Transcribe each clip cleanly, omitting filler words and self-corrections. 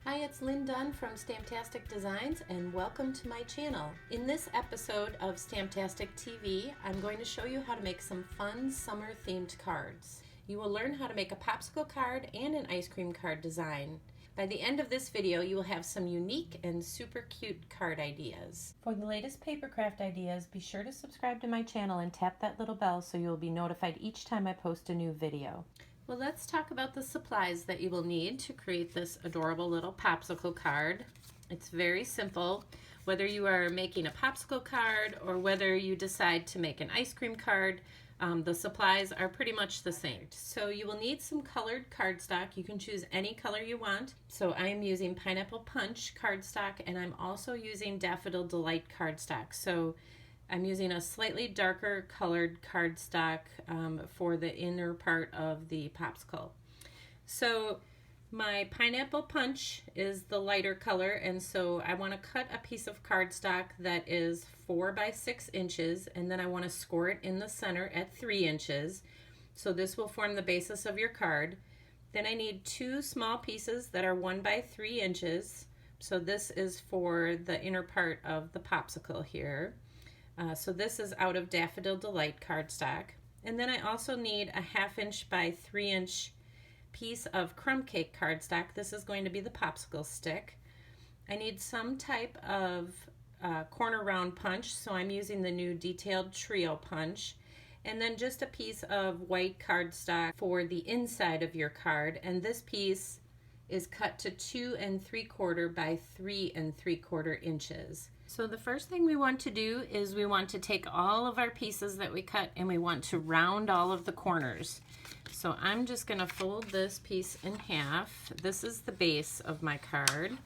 Hi, it's Lynn Dunn from Stamptastic Designs and welcome to my channel. In this episode of Stamptastic TV, I'm going to show you how to make some fun summer themed cards. You will learn how to make a popsicle card and an ice cream card design. By the end of this video, you will have some unique and super cute card ideas. For the latest papercraft ideas, be sure to subscribe to my channel and tap that little bell so you'll be notified each time I post a new video. Well, let's talk about the supplies that you will need to create this adorable little popsicle card. It's very simple. Whether you are making a popsicle card or whether you decide to make an ice cream card, the supplies are pretty much the same. So you will need some colored cardstock. You can choose any color you want. So I am using Pineapple Punch cardstock, and I'm also using Daffodil Delight cardstock. So I'm using a slightly darker colored cardstock for the inner part of the popsicle. So my Pineapple Punch is the lighter color, and so I want to cut a piece of cardstock that is 4 by 6 inches, and then I want to score it in the center at 3 inches. So this will form the basis of your card. Then I need 2 small pieces that are 1 by 3 inches. So this is for the inner part of the popsicle here. So this is out of Daffodil Delight cardstock. And then I also need a 1/2 inch by 3 inch piece of crumb cake cardstock. This is going to be the popsicle stick. I need some type of corner round punch, so I'm using the new detailed trio punch. And then just a piece of white cardstock for the inside of your card. And this piece is cut to 2 3/4 by 3 3/4 inches. So the first thing we want to do is we want to take all of our pieces that we cut and we want to round all of the corners. So I'm just going to fold this piece in half. This is the base of my card.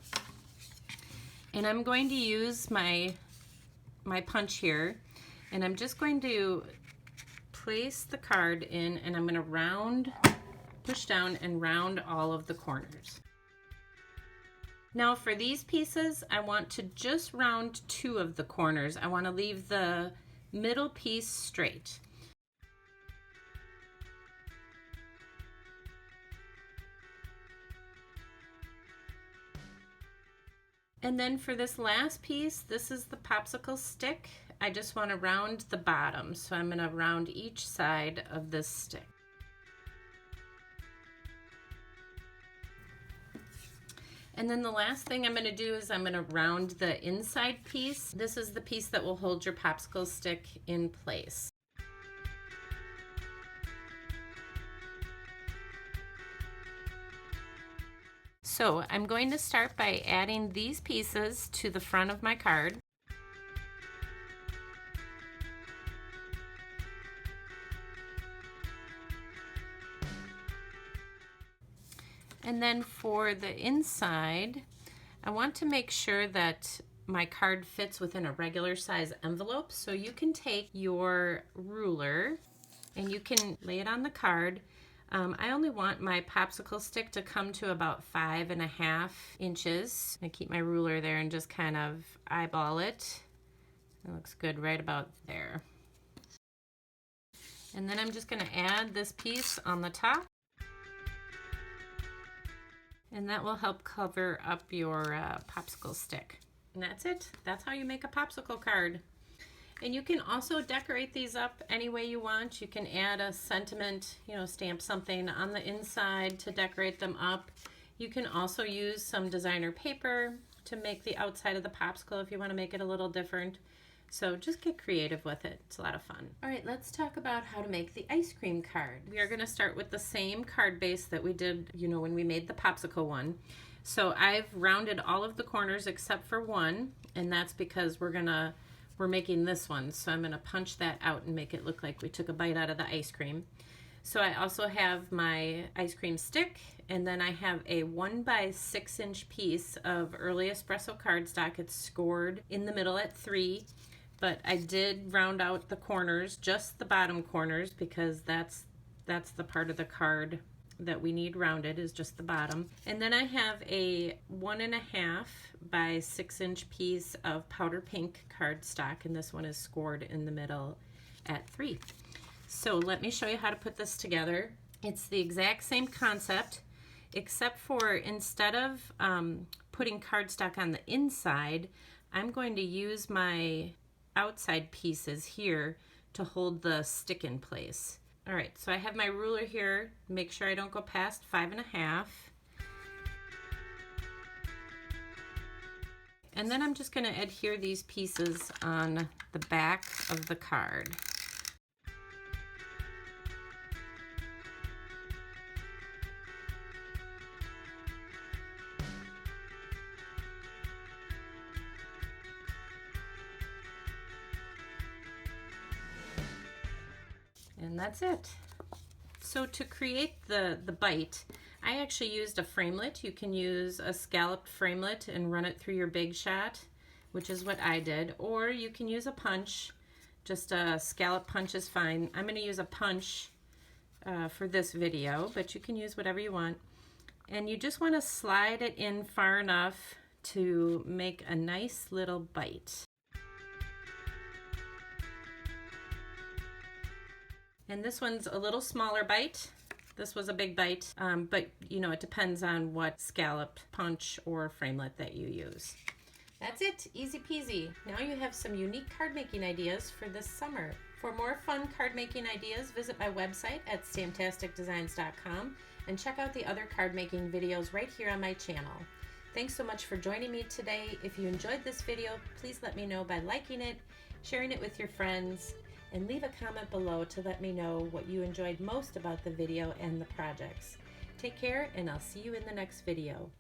And I'm going to use my punch here, and I'm just going to place the card in, and I'm going to push down and round all of the corners. Now for these pieces, I want to just round 2 of the corners. I want to leave the middle piece straight. And then for this last piece, this is the popsicle stick. I just want to round the bottom. So I'm going to round each side of this stick. And then the last thing I'm going to do is I'm going to round the inside piece. This is the piece that will hold your popsicle stick in place. So I'm going to start by adding these pieces to the front of my card. And then for the inside, I want to make sure that my card fits within a regular size envelope. So you can take your ruler and you can lay it on the card. I only want my popsicle stick to come to about 5.5 inches. I keep my ruler there and just kind of eyeball it. It looks good right about there. And then I'm just going to add this piece on the top. And that will help cover up your popsicle stick. And that's it. That's how you make a popsicle card. And you can also decorate these up any way you want. You can add a sentiment, stamp something on the inside to decorate them up. You can also use some designer paper to make the outside of the popsicle if you want to make it a little different. So just get creative with it. It's a lot of fun. All right, let's talk about how to make the ice cream card. We are going to start with the same card base that we did, when we made the popsicle one. So I've rounded all of the corners except for one, and that's because we're making this one. So I'm going to punch that out and make it look like we took a bite out of the ice cream. So I also have my ice cream stick, and then I have a 1 by 6 inch piece of early espresso cardstock. It's scored in the middle at 3. But I did round out the corners, just the bottom corners, because that's the part of the card that we need rounded, is just the bottom. And then I have a 1.5 by 6 inch piece of powder pink cardstock, and this one is scored in the middle at 3. So let me show you how to put this together. It's the exact same concept. except for instead of putting cardstock on the inside, I'm going to use my outside pieces here to hold the stick in place. All right, so I have my ruler here. Make sure I don't go past 5.5. And then I'm just going to adhere these pieces on the back of the card. And that's it. So to create the bite, I actually used a framelit. You can use a scalloped framelit and run it through your Big Shot, which is what I did. Or you can use a punch. Just a scallop punch is fine. I'm going to use a punch for this video, but you can use whatever you want. And you just want to slide it in far enough to make a nice little bite. And this one's a little smaller bite. This was a big bite, but you know, it depends on what scallop, punch, or framelit that you use. That's it, easy peasy. Now you have some unique card making ideas for this summer. For more fun card making ideas, visit my website at stamptasticdesigns.com and check out the other card making videos right here on my channel. Thanks so much for joining me today. If you enjoyed this video, please let me know by liking it, sharing it with your friends, and leave a comment below to let me know what you enjoyed most about the video and the projects. Take care, and I'll see you in the next video.